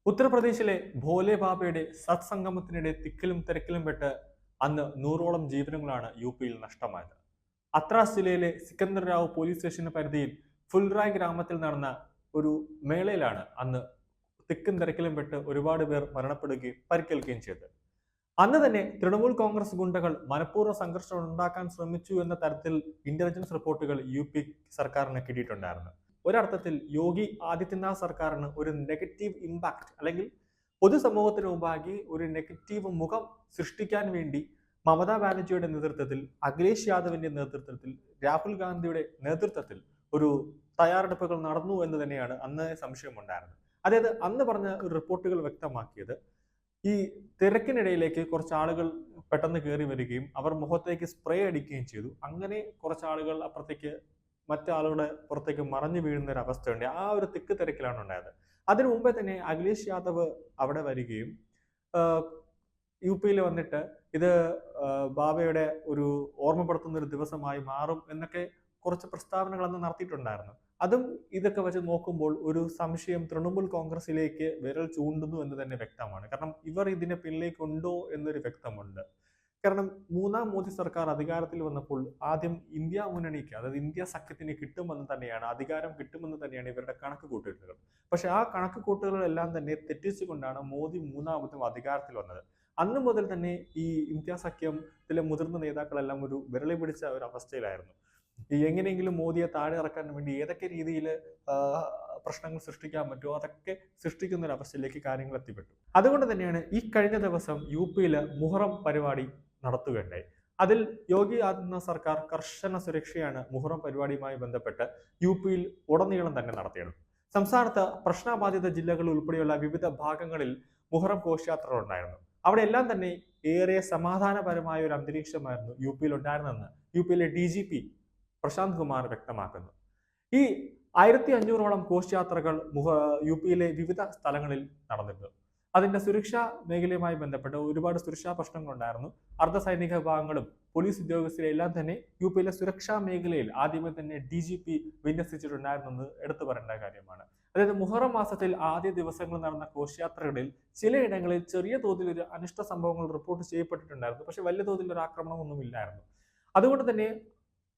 ഉത്തർപ്രദേശിലെ ഭോലെ ബാബയുടെ സത്സംഗമത്തിനിടെ തിക്കിലും തിരക്കിലും പെട്ട് അന്ന് 100ഓളം ജീവനുകളാണ് യു.പിയിൽ നഷ്ടമായത്. അത്രാസ് ജില്ലയിലെ സിക്കന്ദർ റാവു പോലീസ് സ്റ്റേഷന് പരിധിയിൽ ഫുൽറായ് ഗ്രാമത്തിൽ നടന്ന ഒരു മേളയിലാണ് അന്ന് തിക്കും തിരക്കിലും പെട്ട് ഒരുപാട് പേർ മരണപ്പെടുകയും പരിക്കേൽക്കുകയും ചെയ്തത്. അന്ന് തന്നെ തൃണമൂൽ കോൺഗ്രസ് ഗുണ്ടകൾ മനഃപൂർവ്വ സംഘർഷം ഉണ്ടാക്കാൻ ശ്രമിച്ചു എന്ന തരത്തിൽ ഇന്റലിജൻസ് റിപ്പോർട്ടുകൾ യു.പി സർക്കാരിന് കിട്ടിയിട്ടുണ്ടായിരുന്നു. ഒരർത്ഥത്തിൽ യോഗി ആദിത്യനാഥ് സർക്കാരിന് ഒരു നെഗറ്റീവ് ഇമ്പാക്ട് അല്ലെങ്കിൽ പൊതുസമൂഹത്തിന് മുമ്പാകെ ഒരു നെഗറ്റീവ് മുഖം സൃഷ്ടിക്കാൻ വേണ്ടി മമതാ ബാനർജിയുടെ നേതൃത്വത്തിൽ, അഖിലേഷ് യാദവിന്റെ നേതൃത്വത്തിൽ, രാഹുൽ ഗാന്ധിയുടെ നേതൃത്വത്തിൽ ഒരു തയ്യാറെടുപ്പുകൾ നടന്നു എന്ന് തന്നെയാണ് അന്ന് സംശയമുണ്ടായിരുന്നത്. അതായത് അന്ന് പറഞ്ഞ റിപ്പോർട്ടുകൾ വ്യക്തമാക്കിയത് ഈ തിരക്കിനിടയിലേക്ക് കുറച്ച് ആളുകൾ പെട്ടെന്ന് കയറി വരികയും അവർ മുഖത്തേക്ക് സ്പ്രേ അടിക്കുകയും ചെയ്തു. അങ്ങനെ കുറച്ച് ആളുകൾ അപ്പുറത്തേക്ക് മറ്റാളുകളുടെ പുറത്തേക്ക് മറഞ്ഞു വീഴുന്ന ഒരു അവസ്ഥയുണ്ട്. ആ ഒരു തിക്ക് തിരക്കിലാണ് ഉണ്ടായത്. അതിനു മുമ്പേ തന്നെ അഖിലേഷ് യാദവ് അവിടെ വരികയും യു.പിയിൽ വന്നിട്ട് ഇത് ബാബയുടെ ഒരു ഓർമ്മപ്പെടുത്തുന്ന ഒരു ദിവസമായി മാറും എന്നൊക്കെ കുറച്ച് പ്രസ്താവനകൾ അന്ന് നടത്തിയിട്ടുണ്ടായിരുന്നു. അതും ഇതൊക്കെ വെച്ച് നോക്കുമ്പോൾ ഒരു സംശയം തൃണമൂൽ കോൺഗ്രസിലേക്ക് വിരൽ ചൂണ്ടുന്നു എന്ന് തന്നെ വ്യക്തമാണ്. കാരണം ഇവർ ഇതിന്റെ പിന്നിലേക്കുണ്ടോ എന്നൊരു വ്യക്തമുണ്ട്. കാരണം മൂന്നാം മോദി സർക്കാർ അധികാരത്തിൽ വന്നപ്പോൾ ആദ്യം ഇന്ത്യ മുന്നണിക്ക്, അതായത് ഇന്ത്യ സഖ്യത്തിന് കിട്ടുമെന്ന് തന്നെയാണ്, അധികാരം കിട്ടുമെന്ന് തന്നെയാണ് ഇവരുടെ കണക്ക് കൂട്ടുകൾ. പക്ഷെ ആ കണക്ക് കൂട്ടുകളെല്ലാം തന്നെ തെറ്റിച്ചുകൊണ്ടാണ് മോദി മൂന്നാമതും അധികാരത്തിൽ വന്നത്. അന്ന് മുതൽ തന്നെ ഈ ഇന്ത്യ സഖ്യത്തിലെ മുതിർന്ന നേതാക്കളെല്ലാം ഒരു വിരളി പിടിച്ച ഒരു അവസ്ഥയിലായിരുന്നു. ഈ എങ്ങനെയെങ്കിലും മോദിയെ താഴെ ഇറക്കാൻ വേണ്ടി ഏതൊക്കെ രീതിയിൽ പ്രശ്നങ്ങൾ സൃഷ്ടിക്കാൻ പറ്റുമോ അതൊക്കെ സൃഷ്ടിക്കുന്ന ഒരു അവസ്ഥയിലേക്ക് കാര്യങ്ങൾ എത്തിപ്പെട്ടു. അതുകൊണ്ട് തന്നെയാണ് ഈ കഴിഞ്ഞ ദിവസം യു.പിയിൽ മുഹറം പരിപാടി നടത്തുകയുണ്ടായി. അതിൽ യോഗി ആദിത്യനാഥ് സർക്കാർ കർശന സുരക്ഷയാണ് മുഹറം പരിപാടിയുമായി ബന്ധപ്പെട്ട് യു.പിയിൽ ഉടനീളം തന്നെ നടത്തിയത്. സംസ്ഥാനത്ത് പ്രശ്നബാധിത ജില്ലകൾ ഉൾപ്പെടെയുള്ള വിവിധ ഭാഗങ്ങളിൽ മുഹറം ഘോഷയാത്രകൾ ഉണ്ടായിരുന്നു. അവിടെ എല്ലാം തന്നെ ഏറെ സമാധാനപരമായ ഒരു അന്തരീക്ഷമായിരുന്നു യു.പിയിൽ ഉണ്ടായിരുന്നെന്ന് യു.പിയിലെ DGP പ്രശാന്ത് കുമാർ വ്യക്തമാക്കുന്നു. ഈ 1500ഓളം ഘോഷയാത്രകൾ യു.പിയിലെ വിവിധ സ്ഥലങ്ങളിൽ നടന്നിട്ടുണ്ട്. അതിന്റെ സുരക്ഷാ മേഖലയുമായി ബന്ധപ്പെട്ട് ഒരുപാട് സുരക്ഷാ പ്രശ്നങ്ങളുണ്ടായിരുന്നു. അർദ്ധസൈനിക വിഭാഗങ്ങളും പോലീസ് ഉദ്യോഗസ്ഥരെല്ലാം തന്നെ യു.പിയിലെ സുരക്ഷാ മേഖലയിൽ ആദ്യമേ തന്നെ DGP വിന്യസിച്ചിട്ടുണ്ടായിരുന്നെന്ന് എടുത്തു പറയേണ്ട കാര്യമാണ്. അതായത് മുഹറം മാസത്തിൽ ആദ്യ ദിവസങ്ങൾ നടന്ന ഘോഷയാത്രകളിൽ ചിലയിടങ്ങളിൽ ചെറിയ തോതിൽ ഒരു അനിഷ്ട സംഭവങ്ങൾ റിപ്പോർട്ട് ചെയ്യപ്പെട്ടിട്ടുണ്ടായിരുന്നു. പക്ഷെ വലിയ തോതിൽ ഒരു ആക്രമണമൊന്നും ഇല്ലായിരുന്നു. അതുകൊണ്ട് തന്നെ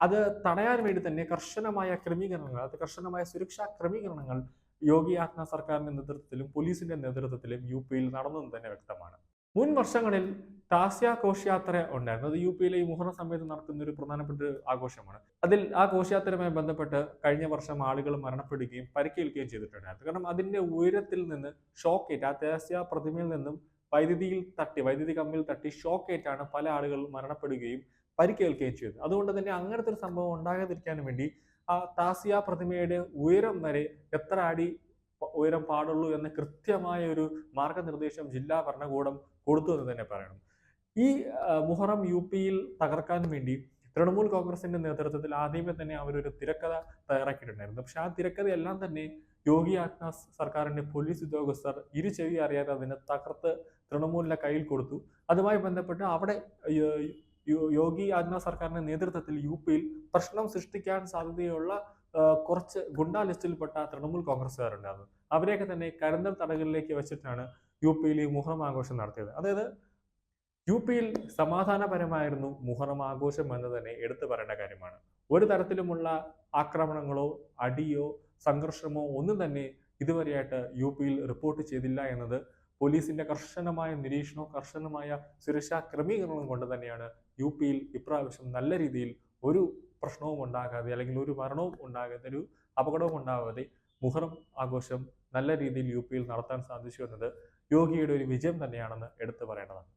അത് തടയാൻ വേണ്ടി തന്നെ കർശനമായ ക്രമീകരണങ്ങൾ, അത് കർശനമായ സുരക്ഷാ ക്രമീകരണങ്ങൾ യോഗി ആദിത്യനാഥ് സർക്കാരിന്റെ നേതൃത്വത്തിലും പോലീസിന്റെ നേതൃത്വത്തിലും യു.പിയിൽ നടന്നെന്ന് തന്നെ വ്യക്തമാണ്. മുൻ വർഷങ്ങളിൽ താസ്യ ഘോഷയാത്ര ഉണ്ടായിരുന്നു. അത് യു.പിയിലെ ഈ മുഹറം സമയത്ത് നടക്കുന്ന ഒരു പ്രധാനപ്പെട്ട ആഘോഷമാണ്. അതിൽ ആ ഘോഷയാത്രയുമായി ബന്ധപ്പെട്ട് കഴിഞ്ഞ വർഷം ആളുകൾ മരണപ്പെടുകയും പരിക്കേൽക്കുകയും ചെയ്തിട്ടുണ്ടായിരുന്നു. കാരണം അതിന്റെ ഉയരത്തിൽ നിന്ന് ഷോക്കേറ്റ്, ആ താസ്യ പ്രതിമയിൽ നിന്നും വൈദ്യുതി കമ്പിയിൽ തട്ടി ഷോക്കേറ്റാണ് പല ആളുകൾ മരണപ്പെടുകയും പരിക്കേൽക്കുകയും ചെയ്തു. അതുകൊണ്ട് തന്നെ അങ്ങനത്തെ ഒരു സംഭവം ഉണ്ടാകാതിരിക്കാൻ വേണ്ടി ആ താസ്യ പ്രതിമയുടെ ഉയരം വരെ എത്ര അടി ഉയരം പാടുള്ളൂ എന്ന കൃത്യമായ ഒരു മാർഗനിർദ്ദേശം ജില്ലാ ഭരണകൂടം കൊടുത്തു എന്ന് തന്നെ പറയണം. ഈ മുഹറം യു.പിയിൽ തകർക്കാൻ വേണ്ടി തൃണമൂൽ കോൺഗ്രസിന്റെ നേതൃത്വത്തിൽ ആദ്യമേ തന്നെ അവരൊരു തിരക്കഥ തയ്യാറാക്കിയിട്ടുണ്ടായിരുന്നു. പക്ഷെ ആ തിരക്കഥയെല്ലാം തന്നെ യോഗി ആദിത്യനാഥ് സർക്കാരിന്റെ പോലീസ് ഉദ്യോഗസ്ഥർ ചെവി അറിയാതെ അതിനെ തകർത്ത് തൃണമൂലിന്റെ കയ്യിൽ കൊടുത്തു. അതുമായി ബന്ധപ്പെട്ട് അവിടെ യോഗി ആദിത്യനാഥ് സർക്കാരിന്റെ നേതൃത്വത്തിൽ യു.പിയിൽ പ്രശ്നം സൃഷ്ടിക്കാൻ സാധ്യതയുള്ള കുറച്ച് ഗുണ്ടാ ലിസ്റ്റിൽപ്പെട്ട തൃണമൂൽ കോൺഗ്രസ്സുകാരുണ്ടായിരുന്നു. അവരെയൊക്കെ തന്നെ കരുതൽ തടങ്കലിലേക്ക് വെച്ചിട്ടാണ് യു.പിയിൽ ഈ മുഹറം ആഘോഷം നടത്തിയത്. അതായത് യു.പിയിൽ സമാധാനപരമായിരുന്നു മുഹറം ആഘോഷം എന്ന് തന്നെ എടുത്തു പറയേണ്ട കാര്യമാണ്. ഒരു തരത്തിലുമുള്ള ആക്രമണങ്ങളോ അടിയോ സംഘർഷമോ ഒന്നും തന്നെ ഇതുവരെയായിട്ട് യു.പിയിൽ റിപ്പോർട്ട് ചെയ്തില്ല എന്നത് പോലീസിന്റെ കർശനമായ നിരീക്ഷണവും കർശനമായ സുരക്ഷാ ക്രമീകരണവും കൊണ്ട് തന്നെയാണ് യു.പിയിൽ ഇപ്രാവശ്യം നല്ല രീതിയിൽ ഒരു പ്രശ്നവും ഉണ്ടാകാതെ, അല്ലെങ്കിൽ ഒരു മരണവും ഉണ്ടാകാതെ, ഒരു അപകടവും ഉണ്ടാകാതെ മുഹറം ആഘോഷം നല്ല രീതിയിൽ യു.പിയിൽ നടത്താൻ സാധിച്ചു എന്നത് യോഗിയുടെ ഒരു വിജയം തന്നെയാണെന്ന് എടുത്തു പറയേണ്ടതാണ്.